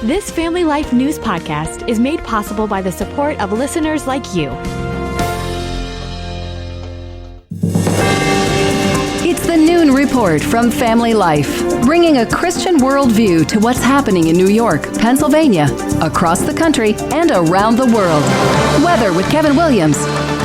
This Family Life News podcast is made possible by the support of listeners like you. It's the Noon Report from Family Life, bringing a Christian worldview to what's happening in New York, Pennsylvania, across the country, and around the world. Weather with Kevin Williams,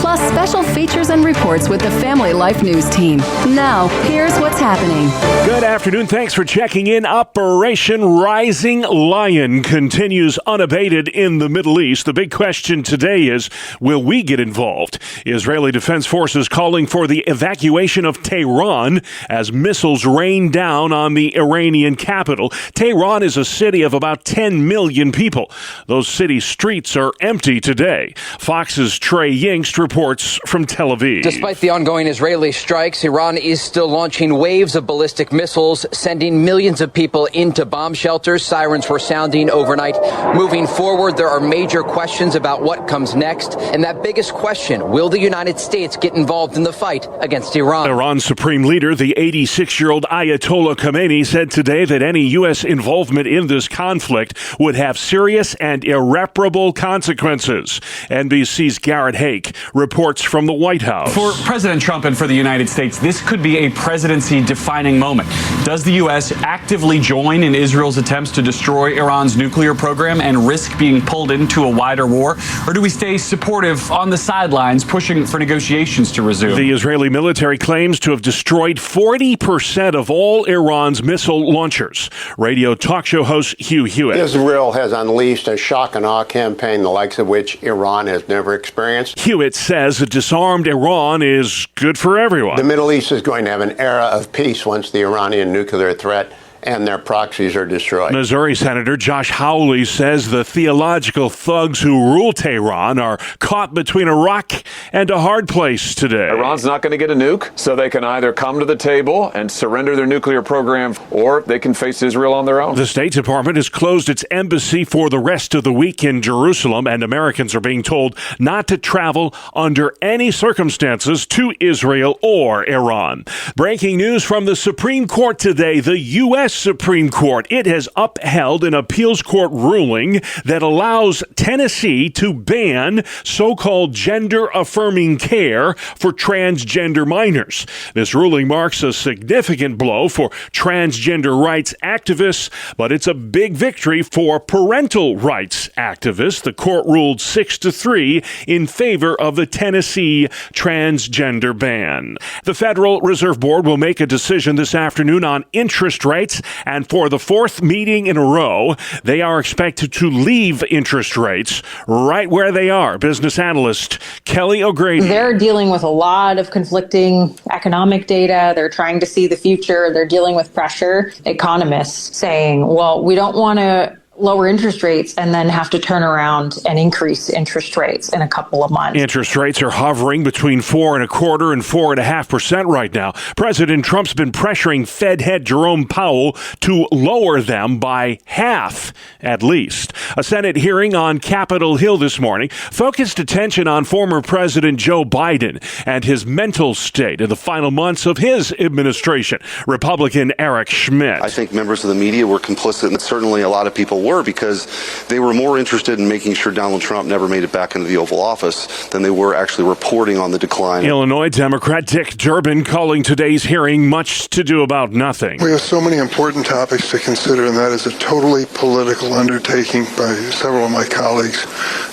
plus special features and reports with the Family Life News team. Now, here's what's happening. Good afternoon. Thanks for checking in. Operation Rising Lion continues unabated in the Middle East. The big question today is, will we get involved? Israeli Defense Forces calling for the evacuation of Tehran as missiles rain down on the Iranian capital. Tehran is a city of about 10 million people. Those city streets are empty today. Fox's Trey Yingst reports from Tel Aviv. Despite the ongoing Israeli strikes, Iran is still launching waves of ballistic missiles, sending millions of people into bomb shelters. Sirens were sounding overnight. Moving forward, there are major questions about what comes next. And that biggest question, will the United States get involved in the fight against Iran? Iran's supreme leader, the 86-year-old Ayatollah Khamenei, said today that any U.S. involvement in this conflict would have serious and irreparable consequences. NBC's Garrett Hake reports from the White House. For President Trump and for the United States, this could be a presidency-defining moment. Does the U.S. actively join in Israel's attempts to destroy Iran's nuclear program and risk being pulled into a wider war? Or do we stay supportive on the sidelines, pushing for negotiations to resume? The Israeli military claims to have destroyed 40% of all Iran's missile launchers. Radio talk show host Hugh Hewitt. Israel has unleashed a shock and awe campaign, the likes of which Iran has never experienced. Hewitt says a disarmed Iran is good for everyone. The Middle East is going to have an era of peace once the Iranian nuclear threat and their proxies are destroyed. Missouri Senator Josh Hawley says the theological thugs who rule Tehran are caught between a rock and a hard place today. Iran's not going to get a nuke, so they can either come to the table and surrender their nuclear program, or they can face Israel on their own. The State Department has closed its embassy for the rest of the week in Jerusalem, and Americans are being told not to travel under any circumstances to Israel or Iran. Breaking news from the Supreme Court today. The U.S. Supreme Court, it has upheld an appeals court ruling that allows Tennessee to ban so-called gender-affirming care for transgender minors. This ruling marks a significant blow for transgender rights activists, but it's a big victory for parental rights activists. The court ruled 6-3 in favor of the Tennessee transgender ban. The Federal Reserve Board will make a decision this afternoon on interest rates. And for the fourth meeting in a row, they are expected to leave interest rates right where they are. Business analyst Kelly O'Grady. They're dealing with a lot of conflicting economic data. They're trying to see the future. They're dealing with pressure. Economists saying, well, we don't want to lower interest rates and then have to turn around and increase interest rates in a couple of months. Interest rates are hovering between 4.25% and 4.5% right now. President Trump's been pressuring Fed head Jerome Powell to lower them by half, at least. A Senate hearing on Capitol Hill this morning focused attention on former President Joe Biden and his mental state in the final months of his administration. Republican Eric Schmidt. I think members of the media were complicit, and certainly a lot of people were, because they were more interested in making sure Donald Trump never made it back into the Oval Office than they were actually reporting on the decline. Illinois Democrat Dick Durbin calling today's hearing much to do about nothing. We have so many important topics to consider, and that is a totally political undertaking by several of my colleagues.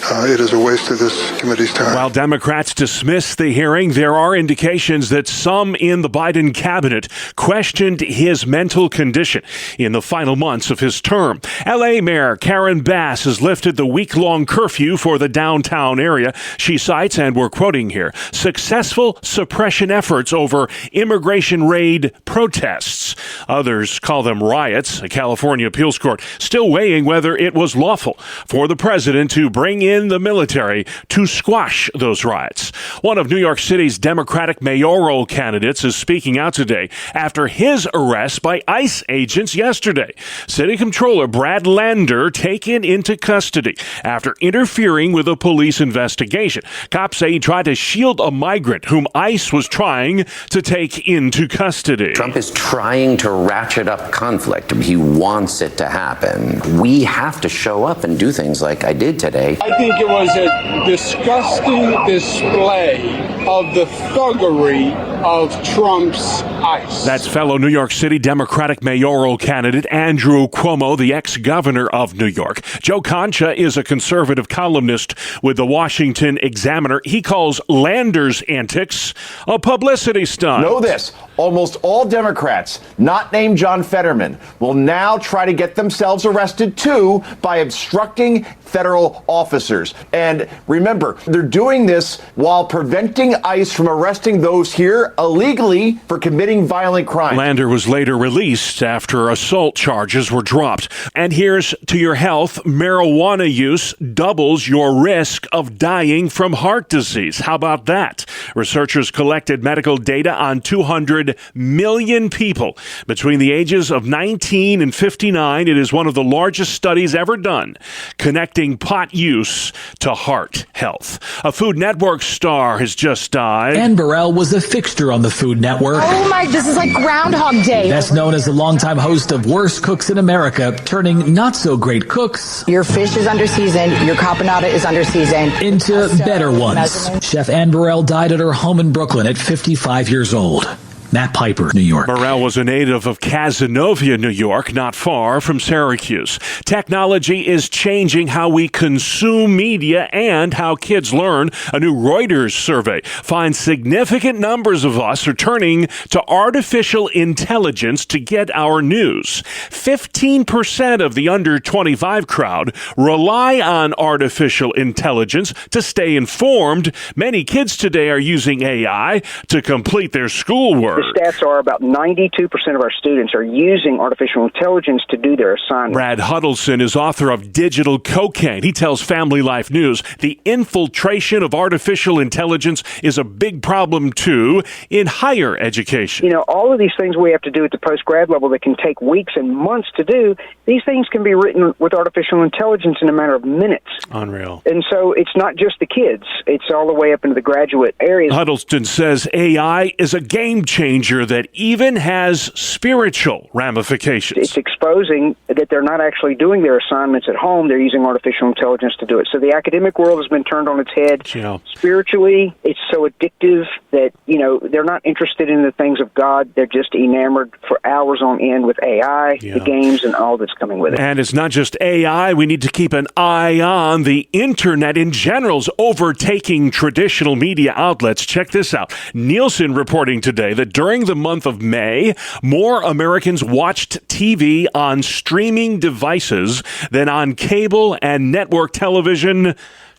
It is a waste of this committee's time. While Democrats dismiss the hearing, there are indications that some in the Biden cabinet questioned his mental condition in the final months of his term. L.A. Mayor Karen Bass has lifted the week-long curfew for the downtown area. She cites, and we're quoting here, successful suppression efforts over immigration raid protests. Others call them riots. A California appeals court still weighing whether it was lawful for the president to bring in the military to squash those riots. One of New York City's Democratic mayoral candidates is speaking out today after his arrest by ICE agents yesterday. City Comptroller Brad Landry Lander taken into custody after interfering with a police investigation. Cops say he tried to shield a migrant whom ICE was trying to take into custody. Trump is trying to ratchet up conflict. He wants it to happen. We have to show up and do things like I did today. I think it was a disgusting display of the thuggery of Trump's ICE. That's fellow New York City Democratic mayoral candidate Andrew Cuomo, the ex-governor of New York. Joe Concha is a conservative columnist with the Washington Examiner. He calls Lander's antics a publicity stunt. Know this. Almost all Democrats, not named John Fetterman, will now try to get themselves arrested, too, by obstructing federal officers. And remember, they're doing this while preventing ICE from arresting those here illegally for committing violent crimes. Lander was later released after assault charges were dropped. And here's to your health. Marijuana use doubles your risk of dying from heart disease. How about that? Researchers collected medical data on 200 million people between the ages of 19 and 59. It is one of the largest studies ever done connecting pot use to heart health. A Food Network star has just died. Ann Burrell was a fixture on the Food Network. Oh my, this is like Groundhog Day. Best known as the longtime host of Worst Cooks in America, turning not so great cooks. Your fish is under seasoned, your caponata is under seasoned. Into better ones. Chef Ann Burrell died at her home in Brooklyn at 55 years old. Matt Piper, New York. Burrell was a native of Cazenovia, New York, not far from Syracuse. Technology is changing how we consume media and how kids learn. A new Reuters survey finds significant numbers of us are turning to artificial intelligence to get our news. 15% of the under 25 crowd rely on artificial intelligence to stay informed. Many kids today are using AI to complete their schoolwork. The stats are about 92% of our students are using artificial intelligence to do their assignments. Brad Huddleston is author of Digital Cocaine. He tells Family Life News the infiltration of artificial intelligence is a big problem, too, in higher education. You know, all of these things we have to do at the post-grad level that can take weeks and months to do, these things can be written with artificial intelligence in a matter of minutes. Unreal. And so it's not just the kids. It's all the way up into the graduate areas. Huddleston says AI is a game changer that even has spiritual ramifications. It's exposing that they're not actually doing their assignments at home. They're using artificial intelligence to do it. So the academic world has been turned on its head. Yeah. Spiritually, it's so addictive that, you know, they're not interested in the things of God. They're just enamored for hours on end with AI, the games, and all that's coming with it. And it's not just AI. We need to keep an eye on the internet in general is overtaking traditional media outlets. Check this out. Nielsen reporting today that during the month of May, more Americans watched TV on streaming devices than on cable and network television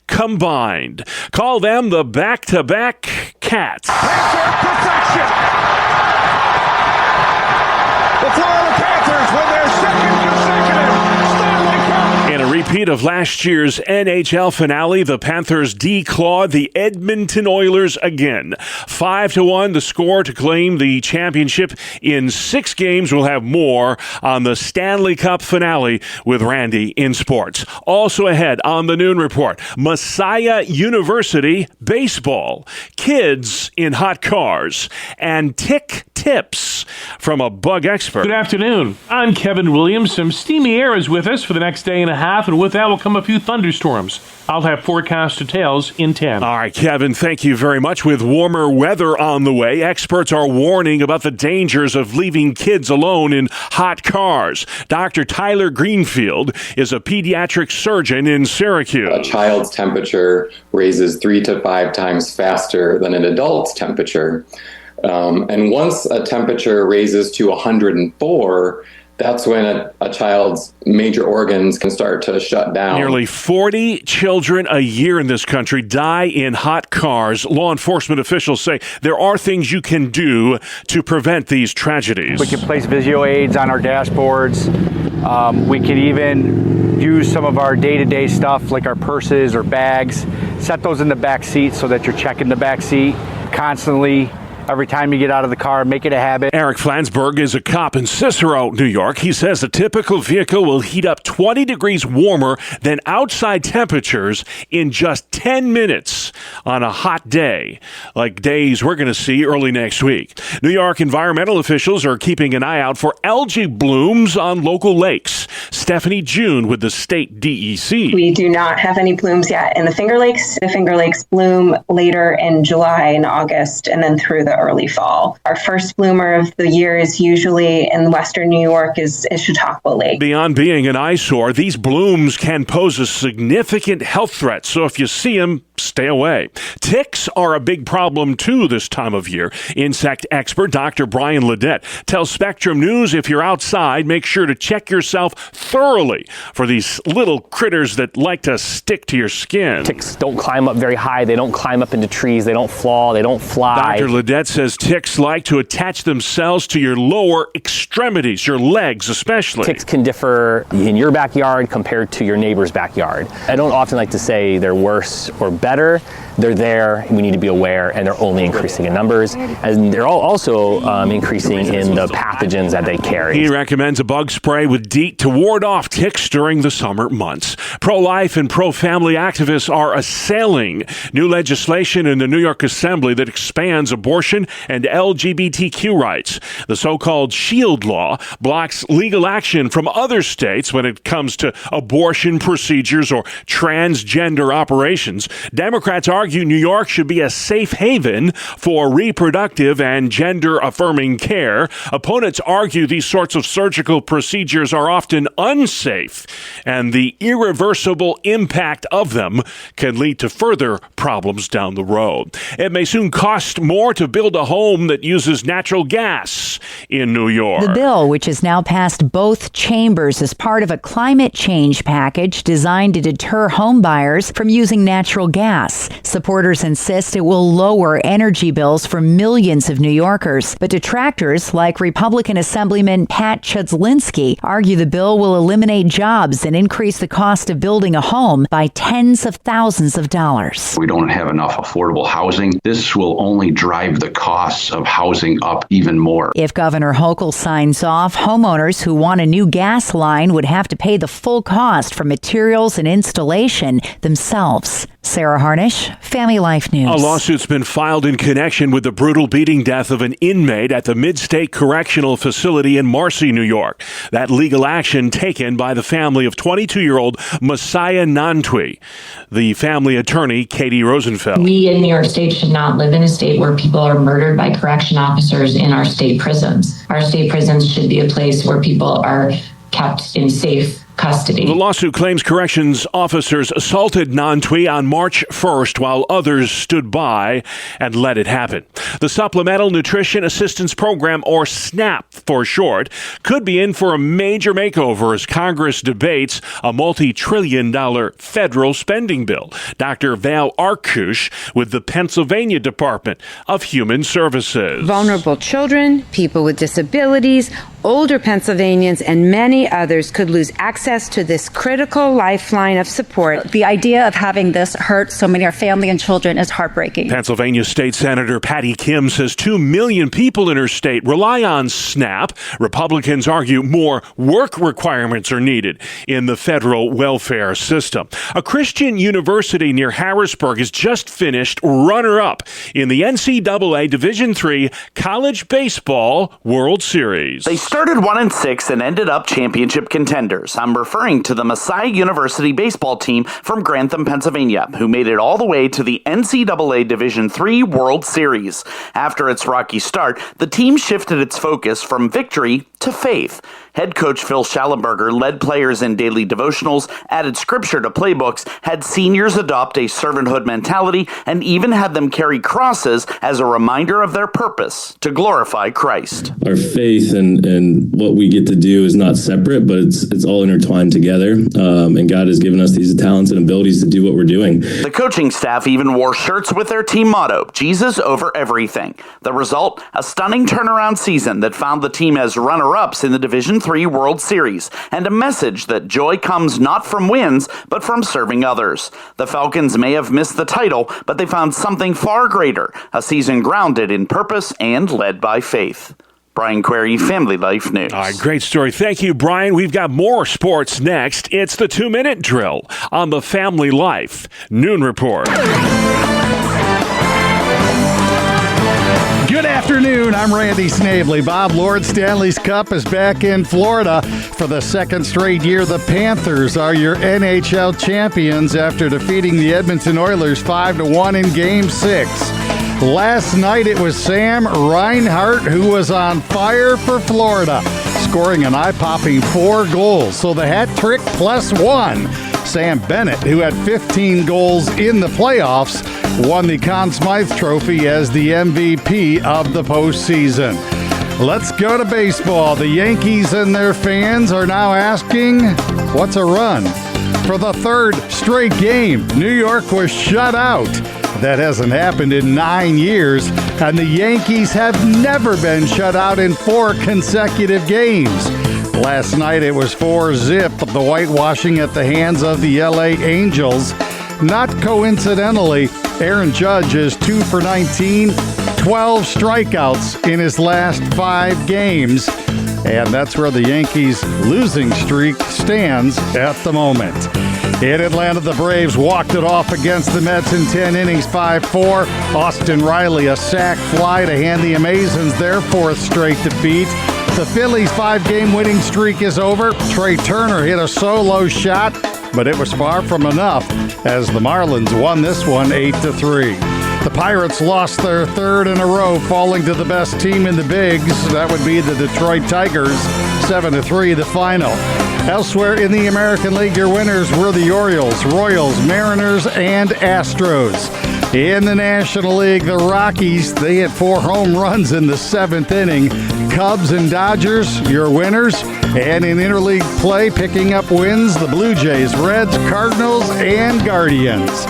combined. Call them the back-to-back cats. Perfection! The Florida Panthers win their second consecutive Stanley Cup. In a repeat of last year's NHL finale, the Panthers declawed the Edmonton Oilers again. 5-1 the score to claim the championship in 6 games. We'll have more on the Stanley Cup finale with Randy in sports. Also ahead on the Noon Report, Messiah University baseball, kids in hot cars, and tick tips from a bug expert. Good afternoon. I'm Kevin Williams. Some steamy air is with us for the next day and a half, and with that will come a few thunderstorms. I'll have forecast details in 10. All right, Kevin, thank you very much. With warmer weather on the way, experts are warning about the dangers of leaving kids alone in hot cars. Dr. Tyler Greenfield is a pediatric surgeon in Syracuse. A child's temperature raises 3 to 5 times faster than an adult's temperature. And once a temperature raises to 104, that's when a child's major organs can start to shut down. Nearly 40 children a year in this country die in hot cars. Law enforcement officials say there are things you can do to prevent these tragedies. We can place visual aids on our dashboards. We can even use some of our day-to-day stuff like our purses or bags, set those in the back seat so that you're checking the back seat constantly. every time you get out of the car, make it a habit. Eric Flansburgh is a cop in Cicero, New York. He says a typical vehicle will heat up 20 degrees warmer than outside temperatures in just 10 minutes on a hot day, like days we're going to see early next week. New York environmental officials are keeping an eye out for algae blooms on local lakes. Stephanie June with the state DEC. We do not have any blooms yet in the Finger Lakes. The Finger Lakes bloom later in July and August and then through the early fall. Our first bloomer of the year is usually in western New York is Chautauqua Lake. Beyond being an eyesore, these blooms can pose a significant health threat. So if you see them, stay away. Ticks are a big problem too this time of year. Insect expert Dr. Brian Ledette tells Spectrum News if you're outside, make sure to check yourself thoroughly for these little critters that like to stick to your skin. Ticks don't climb up very high. They don't climb up into trees. They don't fall. They don't fly. Dr. Ledette says ticks like to attach themselves to your lower extremities, your legs especially. Ticks can differ in your backyard compared to your neighbor's backyard. I don't often like to say they're worse or better. They're there. We need to be aware, and they're only increasing in numbers. And they're also increasing in the pathogens that they carry. He recommends a bug spray with DEET to ward off ticks during the summer months. Pro-life and pro-family activists are assailing new legislation in the New York Assembly that expands abortion and LGBTQ rights. The so-called SHIELD law blocks legal action from other states when it comes to abortion procedures or transgender operations. Democrats argue New York should be a safe haven for reproductive and gender-affirming care. Opponents argue these sorts of surgical procedures are often unsafe, and the irreversible impact of them can lead to further problems down the road. It may soon cost more to build a home that uses natural gas in New York. The bill, which has now passed both chambers, is part of a climate change package designed to deter home buyers from using natural gas. Supporters insist it will lower energy bills for millions of New Yorkers. But detractors, like Republican Assemblyman Pat Chudzlinski, argue the bill will eliminate jobs and increase the cost of building a home by tens of thousands of dollars. We don't have enough affordable housing. This will only drive the costs of housing up even more. If Governor Hochul signs off, homeowners who want a new gas line would have to pay the full cost for materials and installation themselves. Sarah Harnish, Family Life News. A lawsuit's been filed in connection with the brutal beating death of an inmate at the Mid-State Correctional Facility in Marcy, New York. That legal action taken by the family of 22-year-old Messiah Nantwi. The family attorney, Katie Rosenfeld. We in New York State should not live in a state where people are murdered by correction officers in our state prisons. Our state prisons should be a place where people are kept in safe custody. The lawsuit claims corrections officers assaulted Nantwi on March 1st while others stood by and let it happen. The Supplemental Nutrition Assistance Program, or SNAP for short, could be in for a major makeover as Congress debates a multi-trillion-dollar federal spending bill. Dr. Val Arkush with the Pennsylvania Department of Human Services. Vulnerable children, people with disabilities, older Pennsylvanians, and many others could lose access to this critical lifeline of support. The idea of having this hurt so many of our family and children is heartbreaking. Pennsylvania State Senator Patty Kim says 2 million people in her state rely on SNAP. Republicans argue more work requirements are needed in the federal welfare system. A Christian university near Harrisburg has just finished runner-up in the NCAA Division III College Baseball World Series. They started 1-6 and ended up championship contenders. I'm referring to the Messiah University baseball team from Grantham, Pennsylvania, who made it all the way to the NCAA Division III World Series. After its rocky start, the team shifted its focus from victory to faith. Head coach Phil Schallenberger led players in daily devotionals, added scripture to playbooks, had seniors adopt a servanthood mentality, and even had them carry crosses as a reminder of their purpose to glorify Christ. Our faith and what we get to do is not separate, but it's all intertwined together. And God has given us these talents and abilities to do what we're doing. The coaching staff even wore shirts with their team motto, Jesus over everything. The result, a stunning turnaround season that found the team as runner runner-ups in the Division III World Series, and a message that joy comes not from wins, but from serving others. The Falcons may have missed the title, but they found something far greater, a season grounded in purpose and led by faith. Brian Query, Family Life News. All right, great story. Thank you, Brian. We've got more sports next. It's the 2-minute drill on the Family Life Noon Report. Good afternoon. I'm Randy Snavely. Bob Lord, Stanley's Cup is back in Florida. For the second straight year, the Panthers are your NHL champions after defeating the Edmonton Oilers 5-1 in Game 6. Last night, it was Sam Reinhart who was on fire for Florida, scoring an eye-popping 4 goals. So the hat trick +1. Sam Bennett, who had 15 goals in the playoffs, won the Conn Smythe Trophy as the MVP of the postseason. Let's go to baseball. The Yankees and their fans are now asking, what's a run? For the third straight game, New York was shut out. That hasn't happened in 9 years, and the Yankees have never been shut out in 4 consecutive games. Last night it was 4-0, the whitewashing at the hands of the LA Angels. Not coincidentally, Aaron Judge is 2 for 19, 12 strikeouts in his last 5 games. And that's where the Yankees' losing streak stands at the moment. In Atlanta, the Braves walked it off against the Mets in 10 innings, 5-4. Austin Riley, a sac fly to hand the Amazons their 4th straight defeat. The Phillies' 5-game winning streak is over. Trey Turner hit a solo shot, but it was far from enough as the Marlins won this one 8-3. The Pirates lost their 3rd in a row, falling to the best team in the Bigs. That would be the Detroit Tigers, 7-3 the final. Elsewhere in the American League, your winners were the Orioles, Royals, Mariners, and Astros. In the National League, the Rockies, they hit 4 home runs in the 7th inning. Cubs and Dodgers, your winners. And in interleague play, picking up wins, the Blue Jays, Reds, Cardinals, and Guardians.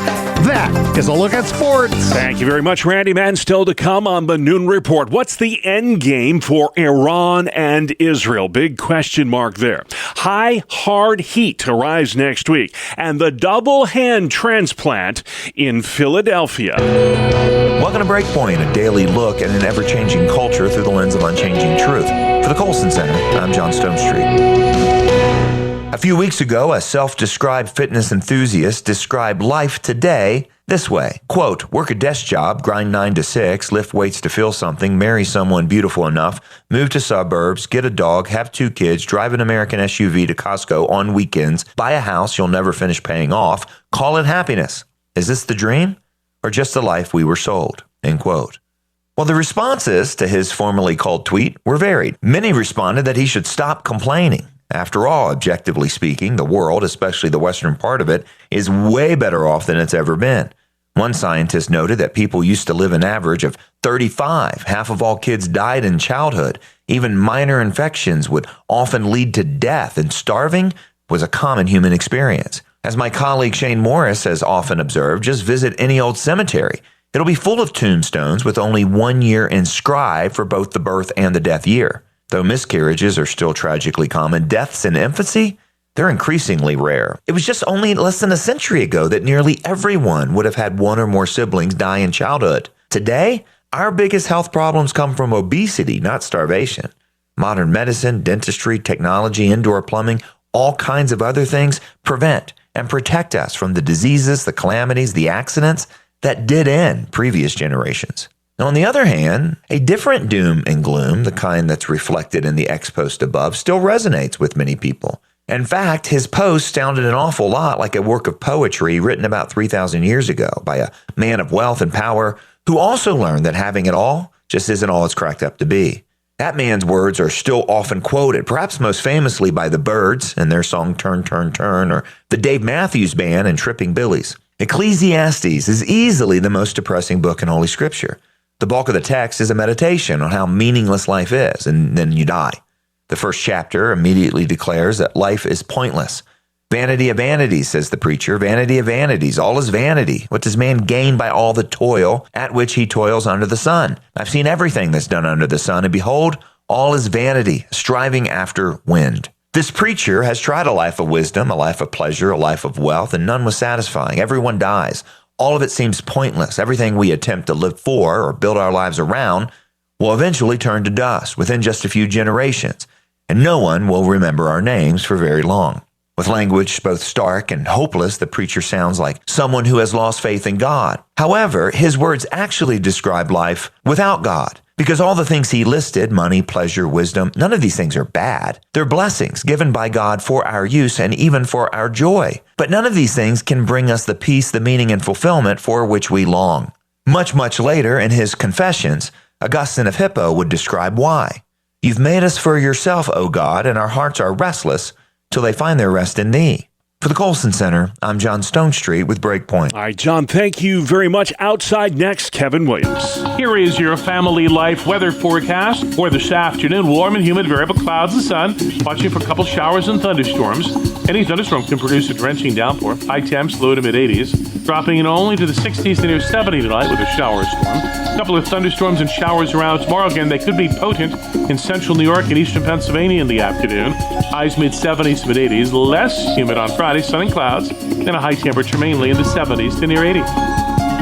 That is a look at sports. Thank you very much, Randy. Man, still to come on the Noon Report. What's the end game for Iran and Israel? Big question mark there. High, hard heat arrives next week. And the double hand transplant in Philadelphia. Welcome to Breakpoint, a daily look at an ever-changing culture through the lens of unchanging truth. For the Colson Center, I'm John Stonestreet. A few weeks ago, a self-described fitness enthusiast described life today this way. Quote, work a desk job, grind 9 to 6, lift weights to feel something, marry someone beautiful enough, move to suburbs, get a dog, have 2 kids, drive an American SUV to Costco on weekends, buy a house you'll never finish paying off, call it happiness. Is this the dream or just the life we were sold? End quote. Well, the responses to his formerly called tweet were varied. Many responded that he should stop complaining. After all, objectively speaking, the world, especially the western part of it, is way better off than it's ever been. One scientist noted that people used to live an average of 35. Half of all kids died in childhood. Even minor infections would often lead to death, and starving was a common human experience. As my colleague Shane Morris has often observed, just visit any old cemetery. It'll be full of tombstones with only 1 year inscribed for both the birth and the death year. Though miscarriages are still tragically common, deaths in infancy, they're increasingly rare. It was just only less than a century ago that nearly everyone would have had 1 or more siblings die in childhood. Today, our biggest health problems come from obesity, not starvation. Modern medicine, dentistry, technology, indoor plumbing, all kinds of other things prevent and protect us from the diseases, the calamities, the accidents that did end previous generations. Now, on the other hand, a different doom and gloom, the kind that's reflected in the X-post above, still resonates with many people. In fact, his post sounded an awful lot like a work of poetry written about 3,000 years ago by a man of wealth and power who also learned that having it all just isn't all it's cracked up to be. That man's words are still often quoted, perhaps most famously by the Byrds in their song Turn, Turn, Turn, or the Dave Matthews Band in Tripping Billies. Ecclesiastes is easily the most depressing book in Holy Scripture. The bulk of the text is a meditation on how meaningless life is, and then you die. The first chapter immediately declares that life is pointless. Vanity of vanities, says the preacher, vanity of vanities, all is vanity. What does man gain by all the toil at which he toils under the sun? I've seen everything that's done under the sun, and behold, All is vanity, striving after wind. This preacher has tried a life of wisdom, a life of pleasure, a life of wealth, and none was satisfying. Everyone dies. All of it seems pointless. Everything we attempt to live for or build our lives around will eventually turn to dust within just a few generations, and no one will remember our names for very long. With language both stark and hopeless, the preacher sounds like someone who has lost faith in God. However, his words actually describe life without God, because all the things he listed, money, pleasure, wisdom, none of these things are bad. They're blessings given by God for our use and even for our joy. But none of these things can bring us the peace, the meaning, and fulfillment for which we long. Much, much later in his Confessions, Augustine of Hippo would describe why. You've made us for yourself, O God, and our hearts are restless till they find their rest in thee. For the Colson Center, I'm John Stonestreet with Breakpoint. All right, John, thank you very much. Outside next, Kevin Williams. Here is your family life weather forecast for this afternoon. Warm and humid, variable clouds and sun. Watching for a couple showers and thunderstorms. Any thunderstorm can produce a drenching downpour. High temps, low to mid-80s. Dropping in only to the 60s to near 70 tonight with a shower storm. A couple of thunderstorms and showers around tomorrow. Again, they could be potent in central New York and eastern Pennsylvania in the afternoon. Highs mid-70s to mid-80s. Less humid on Friday, sun and clouds, and a high temperature mainly in the 70s to near 80.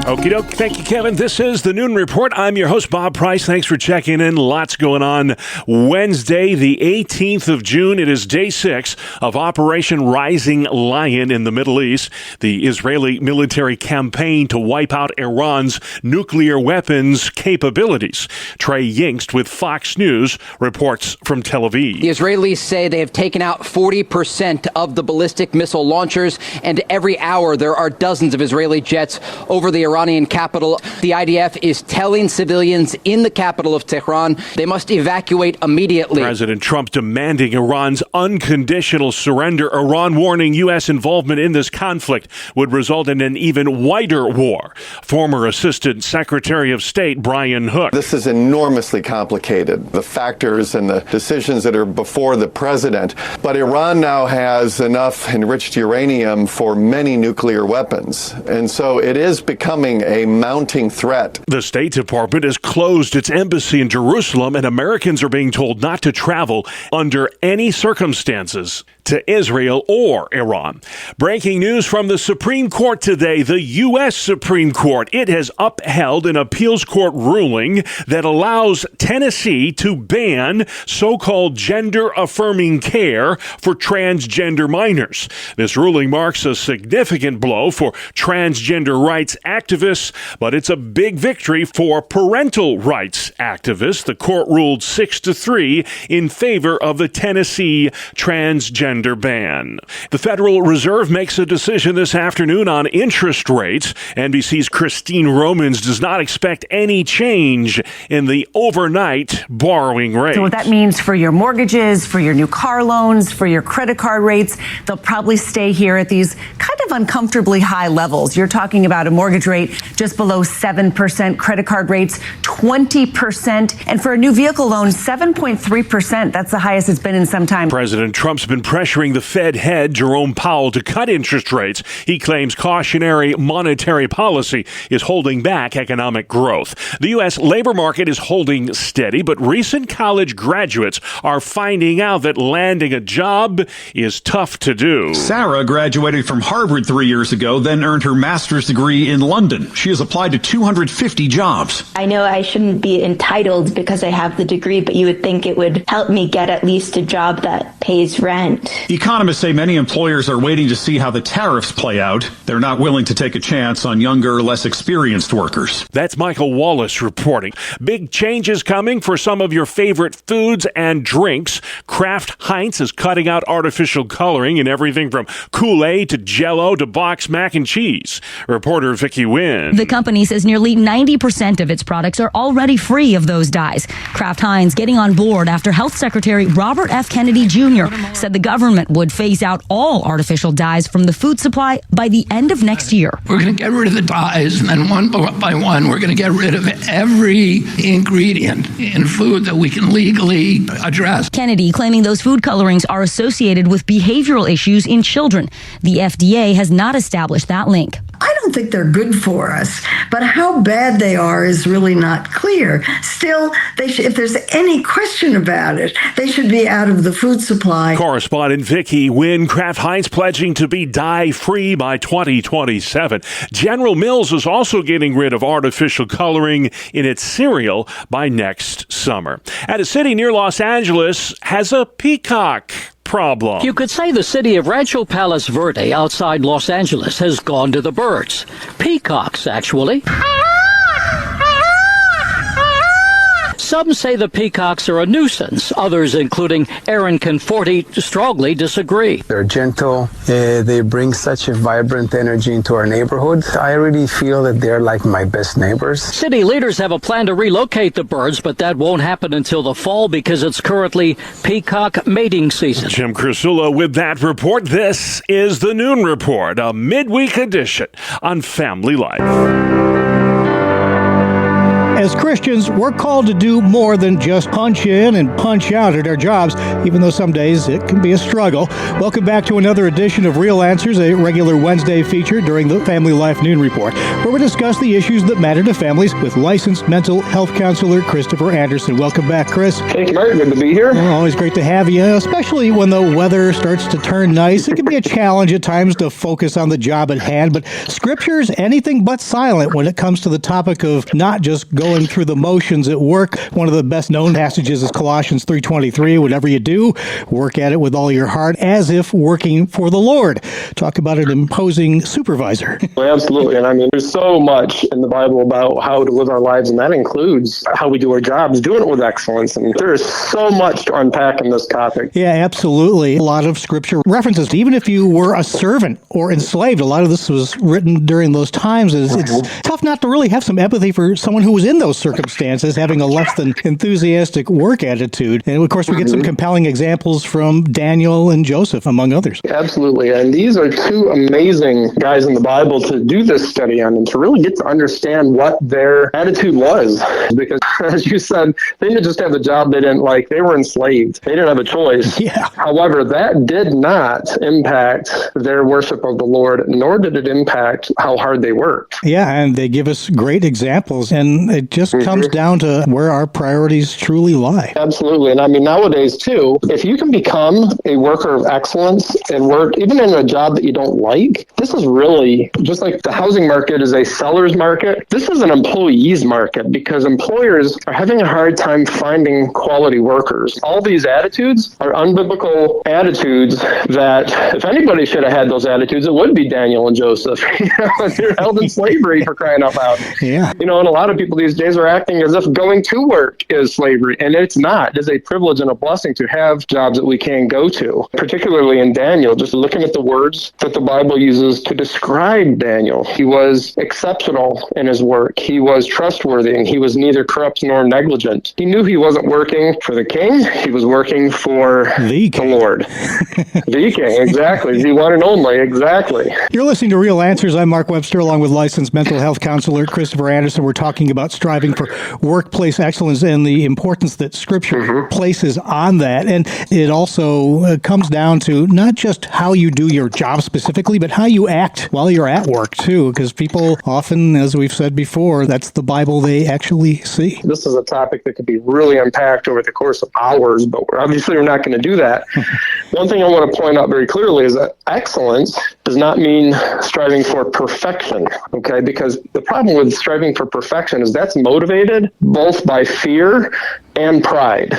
Okie doke. Thank you, Kevin. This is the Noon Report. I'm your host, Bob Price. Thanks for checking in. Lots going on. Wednesday, the 18th of June. It is day 6 of Operation Rising Lion in the Middle East, the Israeli military campaign to wipe out Iran's nuclear weapons capabilities. Trey Yingst with Fox News reports from Tel Aviv. The Israelis say they have taken out 40% of the ballistic missile launchers, and every hour there are dozens of Israeli jets over the Iranian capital. The IDF is telling civilians in the capital of Tehran they must evacuate immediately. President Trump demanding Iran's unconditional surrender. Iran warning U.S. involvement in this conflict would result in an even wider war. Former Assistant Secretary of State Brian Hook. This is enormously complicated, the factors and the decisions that are before the president. But Iran now has enough enriched uranium for many nuclear weapons. And so it is becoming a mounting threat. The State Department has closed its embassy in Jerusalem, and Americans are being told not to travel under any circumstances to Israel or Iran. Breaking news from the Supreme Court today. The U.S. Supreme Court, it has upheld an appeals court ruling that allows Tennessee to ban so-called gender-affirming care for transgender minors. This ruling marks a significant blow for transgender rights activists, but it's a big victory for parental rights activists. The court ruled 6-3 in favor of the Tennessee transgender ban. The Federal Reserve makes a decision this afternoon on interest rates. NBC's Christine Romans does not expect any change in the overnight borrowing rate. So what that means for your mortgages, for your new car loans, for your credit card rates, they'll probably stay here at these kind of uncomfortably high levels. You're talking about a mortgage rate just below 7%, credit card rates 20%, and for a new vehicle loan, 7.3%. That's the highest it's been in some time. President Trump's been pressuring the Fed head, Jerome Powell, to cut interest rates. He claims cautionary monetary policy is holding back economic growth. The U.S. labor market is holding steady, but recent college graduates are finding out that landing a job is tough to do. Sarah graduated from Harvard 3 years ago, then earned her master's degree in London. She has applied to 250 jobs. I know I shouldn't be entitled because I have the degree, but you would think it would help me get at least a job that pays rent. Economists say many employers are waiting to see how the tariffs play out. They're not willing to take a chance on younger, less experienced workers. That's Michael Wallace reporting. Big changes coming for some of your favorite foods and drinks. Kraft Heinz is cutting out artificial coloring in everything from Kool-Aid to Jell-O to boxed mac and cheese. Reporter Vicky Wynn. The company says nearly 90% of its products are already free of those dyes. Kraft Heinz getting on board after Health Secretary Robert F. Kennedy Jr. said the government would phase out all artificial dyes from the food supply by the end of next year. We're going to get rid of the dyes, and then one by one, we're going to get rid of every ingredient in food that we can legally address. Kennedy claiming those food colorings are associated with behavioral issues in children. The FDA has not established that link. I don't think they're good for us, but how bad they are is really not clear. Still, if there's any question about it, they should be out of the food supply. Correspondent Vicki Wynn. Kraft Heinz pledging to be dye-free by 2027. General Mills is also getting rid of artificial coloring in its cereal by next summer. And a city near Los Angeles has a peacock problem. You could say the city of Rancho Palos Verde outside Los Angeles has gone to the birds. Peacocks, actually. Some say the peacocks are a nuisance. Others, including Aaron Conforti, strongly disagree. They're gentle. They bring such a vibrant energy into our neighborhood. I really feel that they're like my best neighbors. City leaders have a plan to relocate the birds, but that won't happen until the fall because it's currently peacock mating season. Jim Crisula with that report. This is the Noon Report, a midweek edition on Family Life. As Christians, we're called to do more than just punch in and punch out at our jobs, even though some days it can be a struggle. Welcome back to another edition of Real Answers, a regular Wednesday feature during the Family Life Noon Report, where we discuss the issues that matter to families with licensed mental health counselor Christopher Anderson. Welcome back, Chris. Thank you, Mark. Good to be here. Well, always great to have you, especially when the weather starts to turn nice. It can be a challenge at times to focus on the job at hand, but Scripture's anything but silent when it comes to the topic of not just going through the motions at work. One of the best known passages is Colossians 3:23. Whatever you do, work at it with all your heart as if working for the Lord. Talk about an imposing supervisor. Well, absolutely. And I mean, there's so much in the Bible about how to live our lives, and that includes how we do our jobs, doing it with excellence. And there is so much to unpack in this topic. Yeah, absolutely. A lot of Scripture references, even if you were a servant or enslaved, a lot of this was written during those times. It's tough not to really have some empathy for someone who was in those circumstances, having a less than enthusiastic work attitude. And of course, we get some compelling examples from Daniel and Joseph, among others. Absolutely. And these are two amazing guys in the Bible to do this study on and to really get to understand what their attitude was. Because, as you said, they didn't just have a job they didn't like. They were enslaved. They didn't have a choice. Yeah. However, that did not impact their worship of the Lord, nor did it impact how hard they worked. Yeah, and they give us great examples. And it just comes down to where our priorities truly lie. Absolutely. And I mean, nowadays, too, if you can become a worker of excellence and work even in a job that you don't like, this is really just like the housing market is a seller's market. This is an employee's market because employers are having a hard time finding quality workers. All these attitudes are unbiblical attitudes that if anybody should have had those attitudes, it would be Daniel and Joseph. They're held in slavery for crying out loud. Yeah. And a lot of people these days are acting as if going to work is slavery, and it's not. It is a privilege and a blessing to have jobs that we can go to, particularly in Daniel. Just looking at the words that the Bible uses to describe Daniel. He was exceptional in his work. He was trustworthy, and he was neither corrupt nor negligent. He knew he wasn't working for the king. He was working for the Lord. The king, exactly. The one and only, exactly. You're listening to Real Answers. I'm Mark Webster, along with licensed mental health counselor Christopher Anderson. We're talking about striving for workplace excellence and the importance that Scripture places on that. And it also comes down to not just how you do your job specifically, but how you act while you're at work, too, because people often, as we've said before, that's the Bible they actually see. This is a topic that could be really unpacked over the course of hours, but we're not going to do that. One thing I want to point out very clearly is that excellence does not mean striving for perfection, okay? Because the problem with striving for perfection is that's motivated both by fear and pride.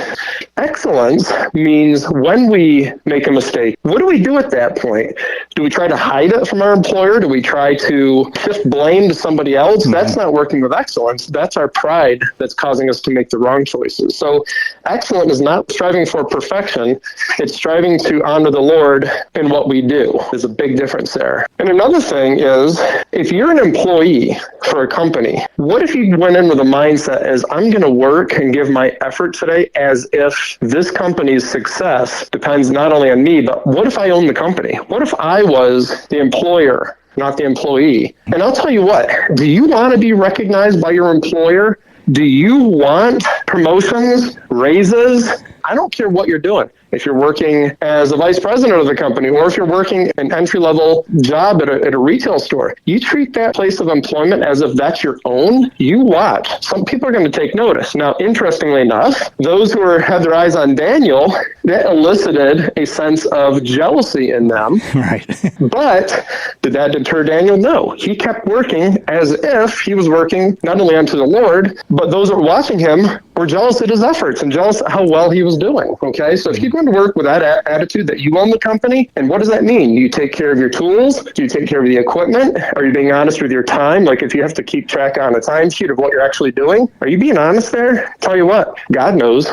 Excellence means when we make a mistake, what do we do at that point? Do we try to hide it from our employer? Do we try to shift blame to somebody else? That's not working with excellence. That's our pride that's causing us to make the wrong choices. So excellence is not striving for perfection. It's striving to honor the Lord in what we do. There's a big difference there. And another thing is, if you're an employee for a company, what if you went in with a mindset as I'm going to work and give my effort today as if this company's success depends not only on me, but what if I own the company? What if I was the employer, not the employee? And I'll tell you what, do you want to be recognized by your employer? Do you want promotions, raises? I don't care what you're doing. if you're working as a vice president of the company, or if you're working an entry-level job at a retail store, you treat that place of employment as if that's your own. You watch. Some people are going to take notice. Now, interestingly enough, those who had their eyes on Daniel, that elicited a sense of jealousy in them. Right. But did that deter Daniel? No. He kept working as if he was working not only unto the Lord, but those that were watching him were jealous at his efforts and jealous at how well he was doing. Okay, so if you go to work with that attitude that you own the company, and what does that mean? You take care of your tools? Do you take care of the equipment? Are you being honest with your time? Like if you have to keep track on a timesheet of what you're actually doing, are you being honest there? Tell you what, God knows,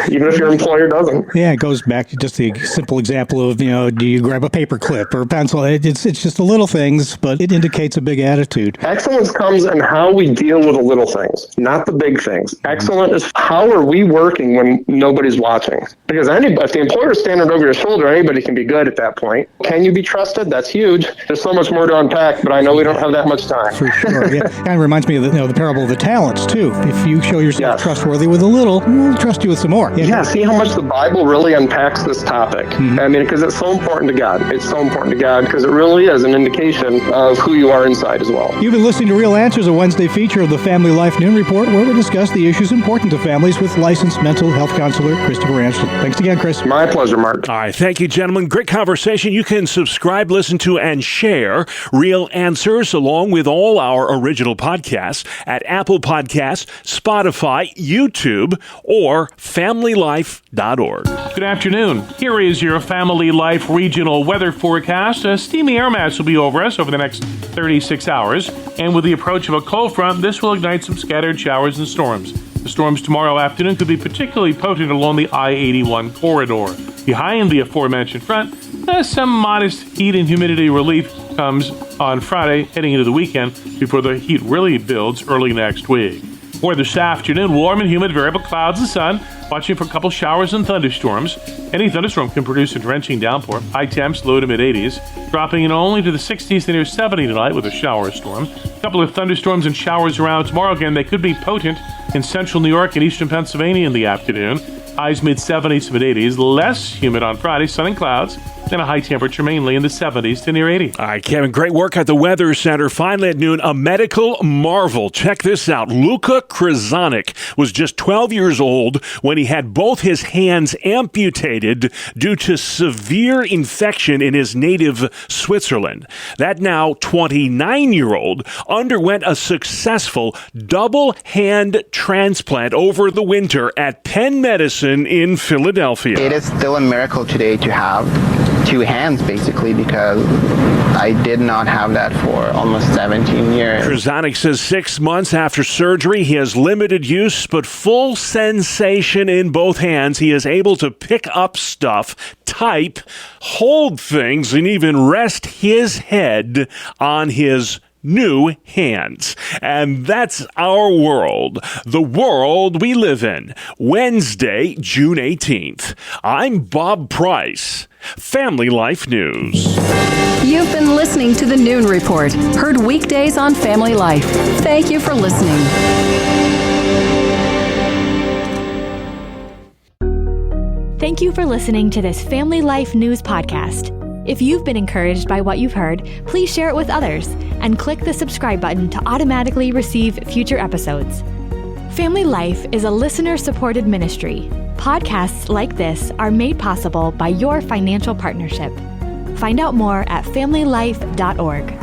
even if your employer doesn't. Yeah, it goes back to just the simple example of, do you grab a paper clip or a pencil? It's just the little things, but it indicates a big attitude. Excellence comes in how we deal with the little things, not the big things. Excellent is how are we working when nobody's watching? Because if the employer's standing over your shoulder, anybody can be good at that point. Can you be trusted? That's huge. There's so much more to unpack, but I know we don't have that much time. For sure, yeah. Kind of reminds me of the parable of the talents, too. If you show yourself trustworthy with a little, we'll trust you with some more. Yeah, see how much the Bible really unpacks this topic. I mean, because it's so important to God. It's so important to God because it really is an indication of who you are inside as well. You've been listening to Real Answers, a Wednesday feature of the Family Life Noon Report, where we discuss the issues important to families with licensed mental health counselor Christopher Anston. Thanks again, Chris. My pleasure, Mark. All right, thank you, gentlemen. Great conversation. You can subscribe, listen to, and share Real Answers along with all our original podcasts at Apple Podcasts, Spotify, YouTube, or FamilyLife.org. Good afternoon. Here is your Family Life regional weather forecast. A steamy air mass will be over us over the next 36 hours, and with the approach of a cold front, this will ignite some scattered showers and storms. The storms tomorrow afternoon could be particularly potent along the I-81 corridor. Behind the aforementioned front, some modest heat and humidity relief comes on Friday, heading into the weekend, before the heat really builds early next week. For this afternoon, warm and humid, variable clouds and sun, watching for a couple showers and thunderstorms. Any thunderstorm can produce a drenching downpour. High temps, low to mid-80s, dropping in only to the 60s to near 70 tonight with a shower storm. A couple of thunderstorms and showers around tomorrow. Again, they could be potent in central New York and eastern Pennsylvania in the afternoon. Highs mid-70s to mid-80s. Less humid on Friday, sun and clouds, and a high temperature mainly in the 70s to near 80. All right, Kevin, great work at the Weather Center. Finally at noon, a medical marvel. Check this out. Luka Krzanek was just 12 years old when he had both his hands amputated due to severe infection in his native Switzerland. That now 29-year-old underwent a successful double hand transplant over the winter at Penn Medicine in Philadelphia. It is still a miracle today to have two hands, basically, because I did not have that for almost 17 years. Krzanek says 6 months after surgery, he has limited use but full sensation in both hands. He is able to pick up stuff, type, hold things, and even rest his head on his new hands. And that's our world, the world we live in. Wednesday, June 18th. I'm Bob Price. Family Life News. You've been listening to the Noon Report, heard weekdays on Family Life. Thank you for listening. Thank you for listening to this Family Life News podcast. If you've been encouraged by what you've heard, please share it with others and click the subscribe button to automatically receive future episodes. Family Life is a listener-supported ministry. Podcasts like this are made possible by your financial partnership. Find out more at familylife.org.